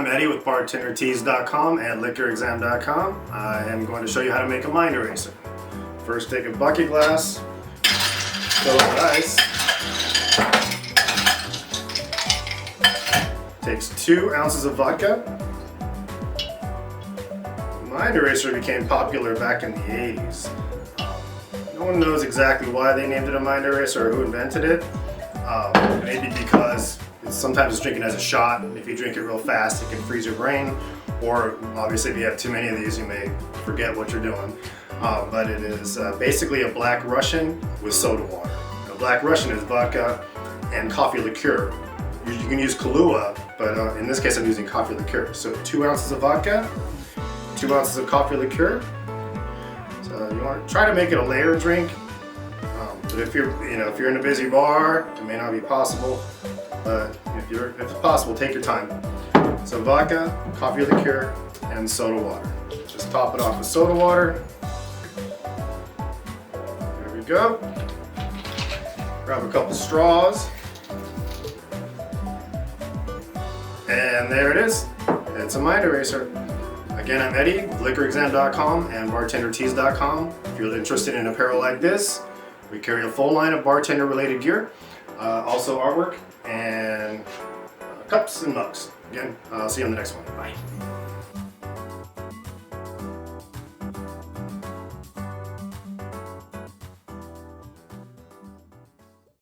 I'm Eddie with bartendertees.com and liquorexam.com. I am going to show you how to make a mind eraser. First, take a bucket glass, fill it with ice. Takes 2 ounces of vodka. Mind eraser became popular back in the 80s. No one knows exactly why they named it a mind eraser or who invented it. Maybe because sometimes it's drinking as a shot. If you drink it real fast, it can freeze your brain. Or obviously if you have too many of these, you may forget what you're doing. But it is basically a Black Russian with soda water. A Black Russian is vodka and coffee liqueur. You can use Kahlúa, but in this case I'm using coffee liqueur. So 2 ounces of vodka, 2 ounces of coffee liqueur. So you want to try to make it a layered drink. But if you're in a busy bar, it may not be possible. But if it's possible, take your time. So vodka, coffee liqueur, and soda water. Just top it off with soda water. There we go. Grab a couple straws. And there it is. It's a mind eraser. Again, I'm Eddie with liquorexam.com and bartendertees.com. If you're interested in apparel like this, we carry a full line of bartender related gear. Also artwork and cups and mugs. Again, I'll see you on the next one. Bye.